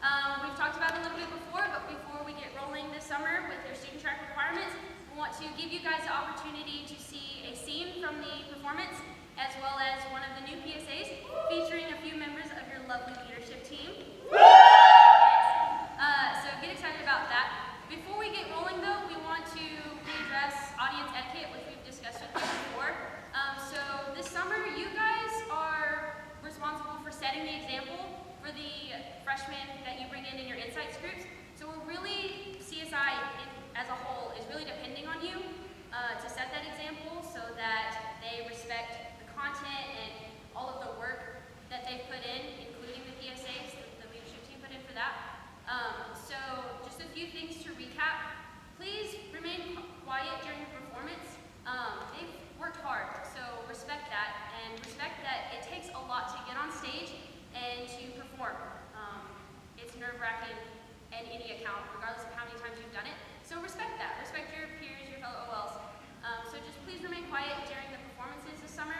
We've talked about it a little bit before, but before we get rolling this summer with their student track requirements, we want to give you guys the opportunity to see a scene from the performance, as well as one of the new PSAs featuring a few members of your lovely leadership team. So get excited about that. Before we get rolling though, we want to readdress audience etiquette, which we've discussed with you before. So this summer, you guys are responsible for setting the example for the freshmen that you bring in your insights groups. So we're really, CSI as a whole is really depending on you to set that example so that they respect the content and all of the work that they've put in, including the PSAs, the leadership team put in for that. So just a few things to recap. Please remain quiet during your performance. They've worked hard, so respect that, and respect that it takes a lot to get on stage and to perform. It's nerve-wracking in any account, regardless of how many times you've done it. So respect that. Respect your peers, your fellow OLs. So just please remain quiet during the performances this summer,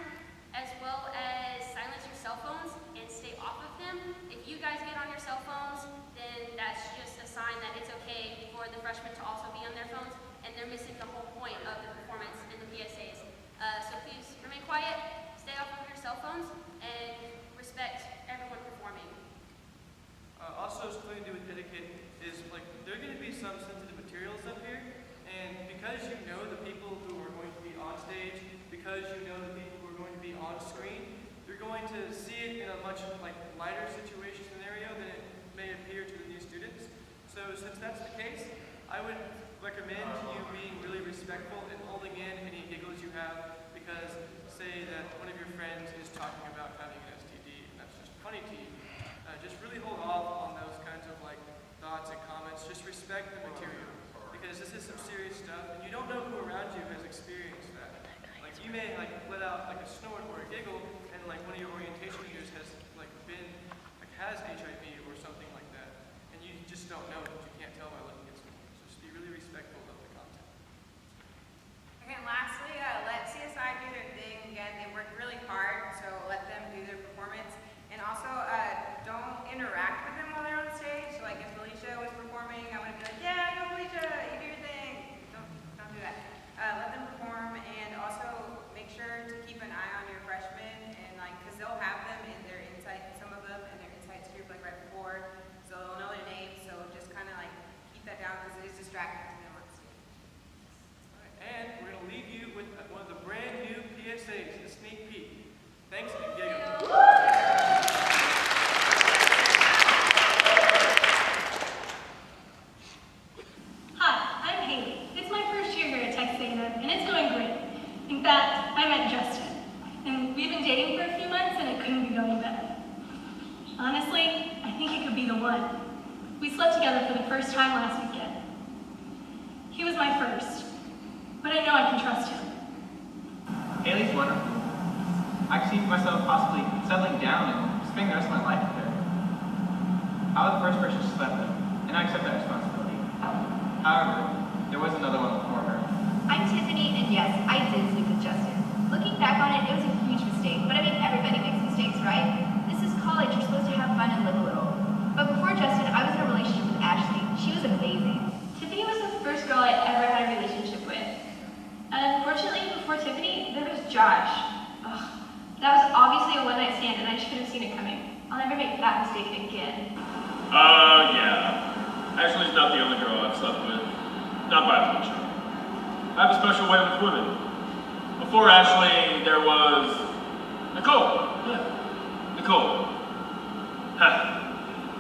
as well as silence your cell phones and stay off of them. If you guys get on your cell phones, then that's just a sign that it's okay for the freshmen to also be on their phones, and they're missing the whole point of the performance and the PSAs. So please remain quiet, stay off of your cell phones, and respect everyone performing. Also, something to do with etiquette is like there are going to be some sensitive materials up here, and because you know the people who are going to be on stage, because you know the people who are going to be on screen, you're going to see it in a much lighter situation scenario than it may appear to the new students. So since that's the case, I would recommend you being really respectful and holding in any giggles you have, because say that one of your friends is talking about having an STD and that's just funny to you. Just really hold off on those kinds of thoughts and comments. Just respect the material, because this is some serious stuff, and you don't know who around you has experienced that. You may let out a snort or a giggle, and one of your orientation leaders has has HIV or something like that, and you just don't know it. You can't tell by looking at someone. So just be really respectful of the content. Okay, and lastly, let CSI do their thing. Again, they worked really hard, so let them do their performance. And also, don't interact with them while they're on stage. So if Felicia was performing, I want to be like, yeah, go Felicia, you do your thing. Don't do that. Let them perform, and also make sure to keep an eye on your freshmen, and because they'll have them in their insight, some of them in their insights group right before, so they'll know their names. So just kind of keep that down, because it is distracting to them on stage. All right, and we're going to leave you with one of the brand new PSAs, a sneak peek. Thanks, and giggle. And it's going great. In fact, I met Justin, and we've been dating for a few months, and it couldn't be going better. Honestly, I think it could be the one. We slept together for the first time last weekend. He was my first, but I know I can trust him. Haley's wonderful. I can see myself possibly settling down and spending the rest of my life with her. I was the first person she slept with, and I accept that responsibility. However, there was another one before her. I'm Tiffany, and yes, I did sleep with Justin. Looking back on it, it was a huge mistake, but everybody makes mistakes, right? This is college, you're supposed to have fun and live a little. But before Justin, I was in a relationship with Ashley. She was amazing. Tiffany was the first girl I ever had a relationship with. And unfortunately, before Tiffany, there was Josh. Ugh, that was obviously a one-night stand, and I should have seen it coming. I'll never make that mistake again. Yeah. Ashley's not the only girl I've slept with. Not by much. I have a special way with women. Before Ashley, there was Nicole. Yeah, Nicole.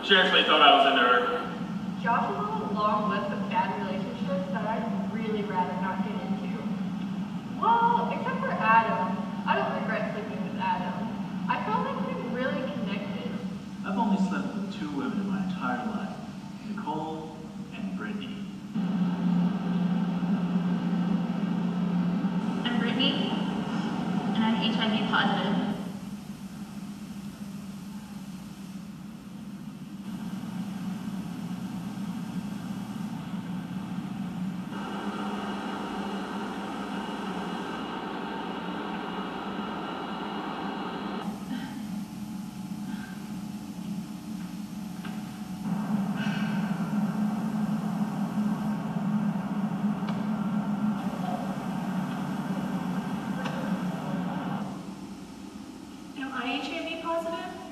She actually thought I was into her. Josh is on a long list of bad relationships that I'd really rather not get into. Well, except for Adam. I don't regret sleeping with Adam. I felt like we really connected. I've only slept with 2 women in my entire life, Nicole and Brittany. I'm Brittany, and I'm HIV positive. HIV positive,